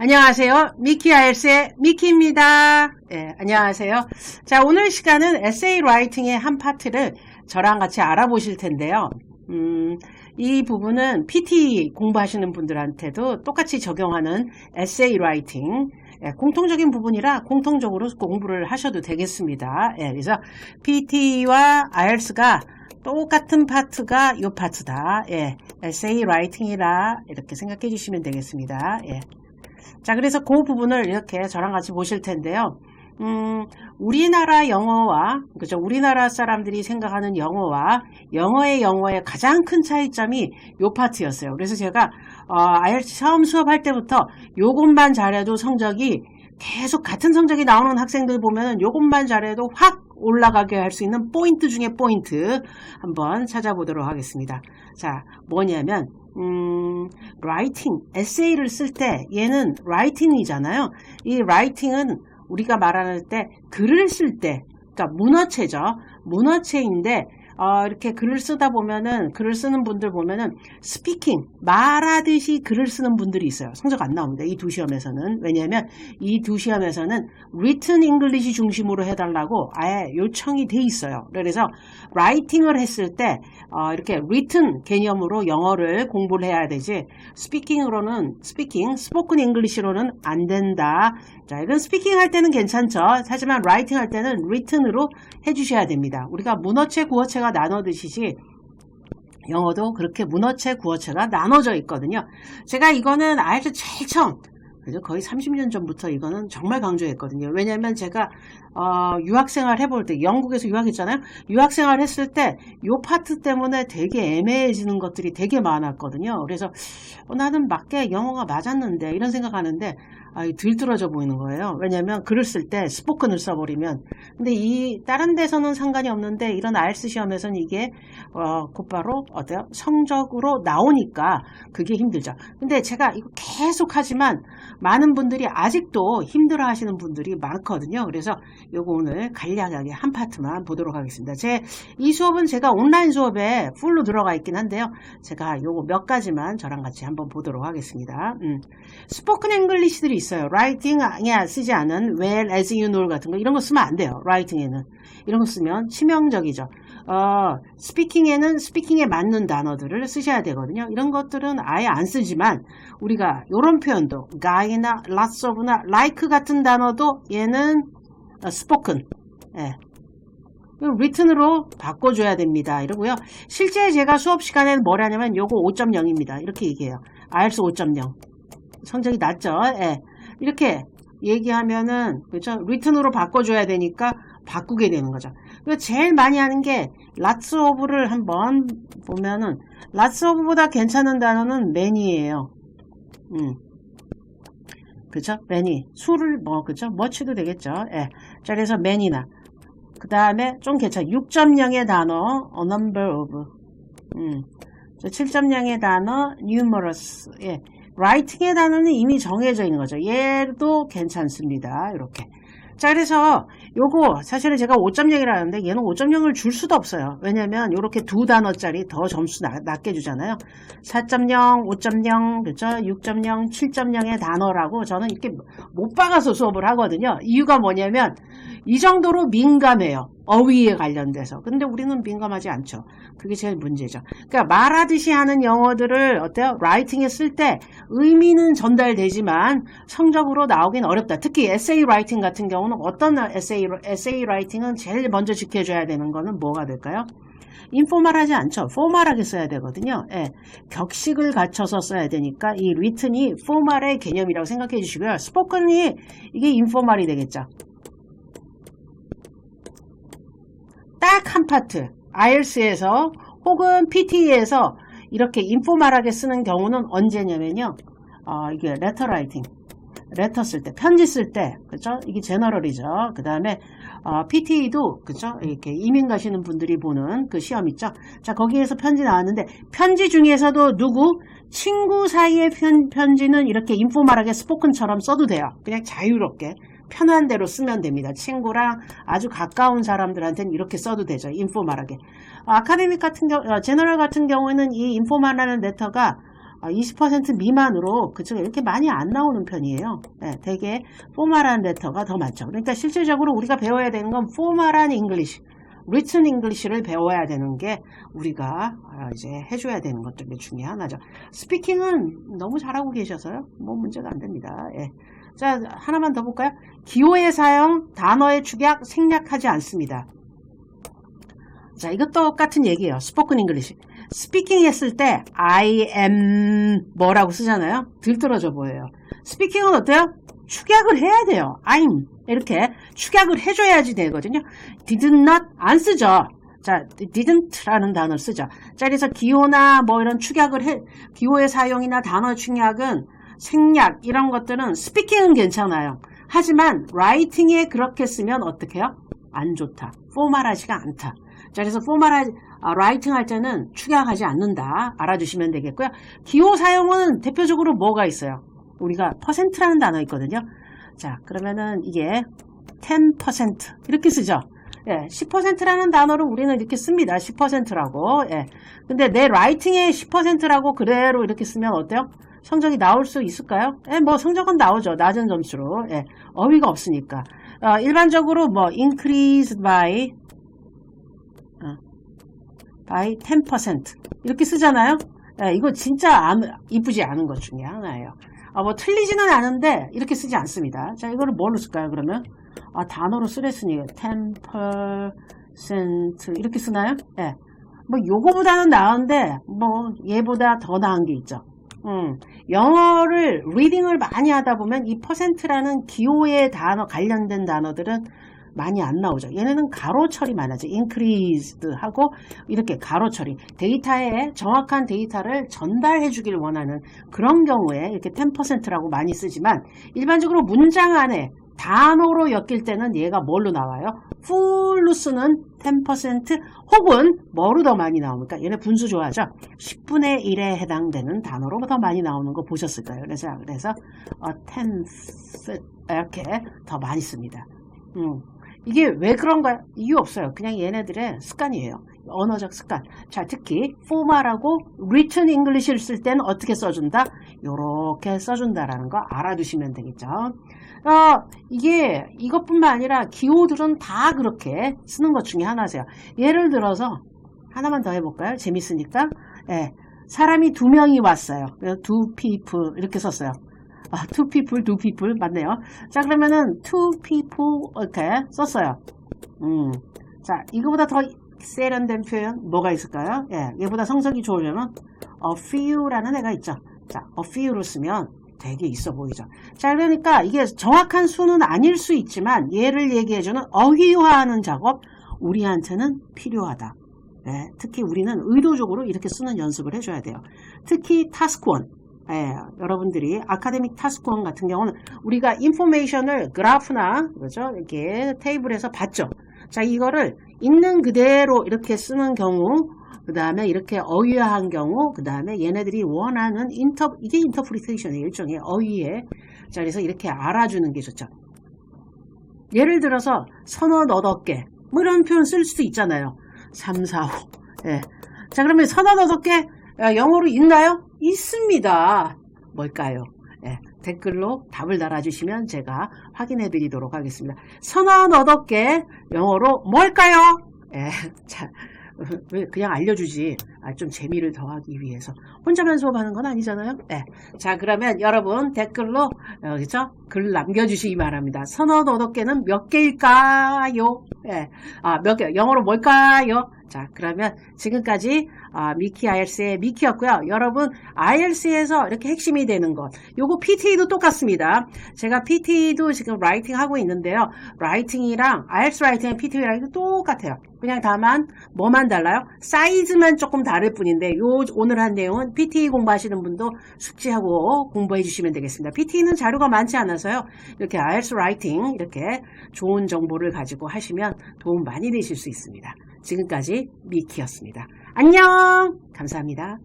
안녕하세요. 미키 아이엘스의 미키입니다. 안녕하세요. 자, 오늘 시간은 에세이 라이팅의 한 파트를 저랑 같이 알아보실 텐데요. 이 부분은 PT 공부하시는 분들한테도 똑같이 적용하는 에세이 라이팅, 공통적인 부분이라 공통적으로 공부를 하셔도 되겠습니다. 그래서 PT와 아이엘스가 똑같은 파트가 이 파트다. 에세이 라이팅이라 이렇게 생각해 주시면 되겠습니다. 자, 그래서 그 부분을 이렇게 저랑 같이 보실 텐데요. 우리나라 영어와, 그죠? 우리나라 사람들이 생각하는 영어와 영어의 가장 큰 차이점이 요 파트였어요. 그래서 제가, IELTS 처음 수업할 때부터 요것만 잘해도 성적이 계속 같은 성적이 나오는 학생들 보면은 요것만 잘해도 확 올라가게 할 수 있는 포인트 중에 포인트 한번 찾아보도록 하겠습니다. 자, 뭐냐면, 라이팅, 에세이를 쓸 때 얘는 라이팅이잖아요. 이 라이팅은 우리가 말하는 때 글을 쓸 때, 그러니까 문어체죠. 문어체인데 이렇게 글을 쓰다 보면은 글을 쓰는 분들 보면은 스피킹, 말하듯이 글을 쓰는 분들이 있어요. 성적 안 나옵니다. 이 두 시험에서는. 왜냐하면 이 두 시험에서는 written English 중심으로 해달라고 아예 요청이 돼 있어요. 그래서 라이팅을 했을 때 이렇게 written 개념으로 영어를 공부를 해야 되지 스피킹으로는 스포큰 잉글리시로는 안 된다. 자, 이건 스피킹 할 때는 괜찮죠. 하지만 라이팅 할 때는 written으로 해주셔야 됩니다. 우리가 문어체, 구어체가 나눠드시지 영어도 그렇게 문어체, 구어체가 나눠져 있거든요. 제가 이거는 IELTS 제일 처음, 그죠? 거의 30년 전부터 이거는 정말 강조했거든요. 왜냐하면 제가 유학생활 해볼 때, 영국에서 유학했잖아요. 유학생활 했을 때 요 파트 때문에 되게 애매해지는 것들이 되게 많았거든요. 그래서 나는 맞게 영어가 맞았는데 이런 생각하는데 들뜨러져 보이는 거예요. 왜냐하면 글을 쓸 때 스포큰을 써버리면. 근데 이 다른 데서는 상관이 없는데 이런 IELTS 시험에서는 이게 곧바로 어때요? 성적으로 나오니까 그게 힘들죠. 근데 제가 이거 계속 하지만 많은 분들이 아직도 힘들어 하시는 분들이 많거든요. 그래서 요거 오늘 간략하게 한 파트만 보도록 하겠습니다. 이 수업은 제가 온라인 수업에 풀로 들어가 있긴 한데요. 제가 요거 몇 가지만 저랑 같이 한번 보도록 하겠습니다. 스포큰 잉글리시들이 있어요. 라이팅에 쓰지 않은 well, as you know 같은 거 이런 거 쓰면 안 돼요. 라이팅에는. 이런 거 쓰면 치명적이죠. 스피킹에는 스피킹에 맞는 단어들을 쓰셔야 되거든요. 이런 것들은 아예 안 쓰지만 우리가 이런 표현도 guy나 lots of나 like 같은 단어도 얘는 스포큰, written으로 바꿔줘야 됩니다. 이러고요. 실제 제가 수업 시간에는 뭘 하냐면 요거 5.0입니다. 이렇게 얘기해요. IELTS 5.0. 성적이 낮죠? 이렇게 얘기하면은, 그죠? written으로 바꿔줘야 되니까 바꾸게 되는 거죠. 제일 많이 하는 게 lots of를 한번 보면은 lots of보다 괜찮은 단어는 many예요. 그죠? many. 수를 그죠? much도 되겠죠? 자, 그래서 many나. 그 다음에 좀 괜찮아. 6.0의 단어, a number of. 7.0의 단어, numerous. 라이팅의 단어는 이미 정해져 있는 거죠. 얘도 괜찮습니다. 이렇게. 자, 그래서 요거 사실은 제가 5.0이라 하는데 얘는 5.0을 줄 수도 없어요. 왜냐면 요렇게 두 단어짜리 더 점수 낮게 주잖아요. 4.0, 5.0, 그렇죠? 6.0, 7.0의 단어라고 저는 이렇게 못 박아서 수업을 하거든요. 이유가 뭐냐면 이 정도로 민감해요. 어휘에 관련돼서. 근데 우리는 민감하지 않죠. 그게 제일 문제죠. 그러니까 말하듯이 하는 영어들을 어때요? 라이팅에 쓸 때 의미는 전달되지만 성적으로 나오긴 어렵다. 특히 에세이 라이팅 같은 경우는 어떤 에세이 라이팅은 제일 먼저 지켜줘야 되는 거는 뭐가 될까요? 인포멀하지 않죠. 포멀하게 써야 되거든요. 격식을 갖춰서 써야 되니까 이 written이 포멀의 개념이라고 생각해 주시고요. 스포큰이 이게 인포멀이 되겠죠. 딱 한 파트, IELTS에서 혹은 PT에서 이렇게 인포멀하게 쓰는 경우는 언제냐면요. 이게 레터 라이팅, 레터 쓸 때, 편지 쓸 때, 그죠? 이게 제너럴이죠. 그 다음에 PT도 그죠? 이렇게 이민 가시는 분들이 보는 그 시험 있죠. 자, 거기에서 편지 나왔는데 편지 중에서도 누구? 친구 사이의 편지는 이렇게 인포멀하게 스포큰처럼 써도 돼요. 그냥 자유롭게. 편한 대로 쓰면 됩니다. 친구랑 아주 가까운 사람들한테는 이렇게 써도 되죠. 인포멀하게. 아카데믹 같은 경우, 제너럴 같은 경우에는 이 인포멀하는 레터가 20% 미만으로 그쪽에 이렇게 많이 안 나오는 편이에요. 네, 되게 포멀한 레터가 더 많죠. 그러니까 실질적으로 우리가 배워야 되는 건 포멀한 잉글리시, written English를 배워야 되는 게 우리가 이제 해줘야 되는 것들 중에 하나죠. 스피킹은 너무 잘하고 계셔서요. 뭐 문제가 안 됩니다. 예. 자, 하나만 더 볼까요? 기호의 사용, 단어의 축약, 생략하지 않습니다. 자, 이것도 똑같은 얘기예요. 스포큰 잉글리시. 스피킹 했을 때 I am 뭐라고 쓰잖아요. 들떨어져 보여요. 스피킹은 어때요? 축약을 해야 돼요. I'm 이렇게 축약을 해줘야지 되거든요. did not 안 쓰죠. 자, didn't라는 단어를 쓰죠. 자, 그래서 기호나 뭐 이런 축약을 기호의 사용이나 단어 축약은 생략 이런 것들은 스피킹은 괜찮아요. 하지만 라이팅에 그렇게 쓰면 어떻게 해요? 안 좋다. 포멀하지가 않다. 자, 그래서 라이팅 할 때는 축약하지 않는다. 알아주시면 되겠고요. 기호 사용은 대표적으로 뭐가 있어요? 우리가 %라는 단어 있거든요. 자, 그러면은 이게 10% 이렇게 쓰죠. 예, 10%라는 단어를 우리는 이렇게 씁니다. 10%라고. 예. 근데 내 라이팅에 10%라고 그대로 이렇게 쓰면 어때요? 성적이 나올 수 있을까요? 예, 뭐 성적은 나오죠. 낮은 점수로. 예, 어휘가 없으니까. 일반적으로 뭐 increase by 10% 이렇게 쓰잖아요. 예, 이거 진짜 이쁘지 않은 것 중에 하나예요. 뭐 틀리지는 않은데 이렇게 쓰지 않습니다. 자, 이거를 뭘로 쓸까요? 그러면 단어로 쓰랬으니 10% 이렇게 쓰나요? 예. 뭐 요거보다는 나은데 뭐 얘보다 더 나은 게 있죠. 영어를 리딩을 많이 하다 보면 이 %라는 기호의 단어 관련된 단어들은 많이 안 나오죠. 얘네는 가로 처리 많아져. increased 하고 이렇게 가로 처리. 데이터에 정확한 데이터를 전달해 주길 원하는 그런 경우에 이렇게 10%라고 많이 쓰지만 일반적으로 문장 안에 단어로 엮일 때는 얘가 뭘로 나와요? full로 쓰는 10% 혹은 뭐로 더 많이 나옵니까? 얘네 분수 좋아하죠? 10분의 1에 해당되는 단어로 더 많이 나오는 거 보셨을 거예요. 그래서 10 이렇게 더 많이 씁니다. 이게 왜 그런가요? 이유 없어요. 그냥 얘네들의 습관이에요. 언어적 습관. 자, 특히 포멀하고 written English를 쓸 때는 어떻게 써준다? 요렇게 써준다라는 거 알아두시면 되겠죠. 이게 이것뿐만 아니라 기호들은 다 그렇게 쓰는 것 중에 하나세요. 예를 들어서 하나만 더 해볼까요? 재밌으니까. 예, 사람이 2명이 왔어요. two people 이렇게 썼어요. two people 맞네요. 자, 그러면은 two people 이렇게 썼어요. 자, 이거보다 더 세련된 표현 뭐가 있을까요? 예, 얘보다 성적이 좋으려면 a few라는 애가 있죠. 자, a few로 쓰면 되게 있어 보이죠. 자, 그러니까 이게 정확한 수는 아닐 수 있지만 얘를 얘기해주는 어휘화하는 작업 우리한테는 필요하다. 네, 특히 우리는 의도적으로 이렇게 쓰는 연습을 해줘야 돼요. 특히 타스크 1. 예, 여러분들이 아카데믹 타스크 1 같은 경우는 우리가 인포메이션을 그래프나 그렇죠? 이렇게 테이블에서 봤죠. 자, 이거를 있는 그대로 이렇게 쓰는 경우, 그 다음에 이렇게 어휘화한 경우, 그 다음에 얘네들이 원하는 이게 인터프리테이션의 일종의 어휘에, 자, 그래서 이렇게 알아주는 게 좋죠. 예를 들어서 서너 너덟 개, 뭐 이런 표현 쓸 수도 있잖아요. 3, 4, 5. 예. 자, 그러면 서너 너덟 개 영어로 있나요? 있습니다. 뭘까요? 예, 댓글로 답을 달아주시면 제가 확인해 드리도록 하겠습니다. 서너 너덟 개 영어로 뭘까요? 예, 자, 왜 그냥 알려주지. 좀 재미를 더하기 위해서. 혼자만 수업하는 건 아니잖아요. 예. 자, 그러면 여러분 댓글로 그렇죠? 글 남겨주시기 바랍니다. 서너 너덟 개는 몇 개일까요? 예. 몇 개. 영어로 뭘까요? 자, 그러면 지금까지 미키 IELTS의 미키였고요. 여러분 IELTS에서 이렇게 핵심이 되는 것. 요거 PT도 똑같습니다. 제가 PT도 지금 라이팅 하고 있는데요. 라이팅이랑 IELTS 라이팅의 PT랑 똑같아요. 그냥 다만 뭐만 달라요? 사이즈만 조금 다를 뿐인데 오늘 한 내용은 PT 공부하시는 분도 숙지하고 공부해 주시면 되겠습니다. PT는 자료가 많지 않아서요. 이렇게 IELTS 라이팅 이렇게 좋은 정보를 가지고 하시면 도움 많이 되실 수 있습니다. 지금까지 미키였습니다. 안녕! 감사합니다.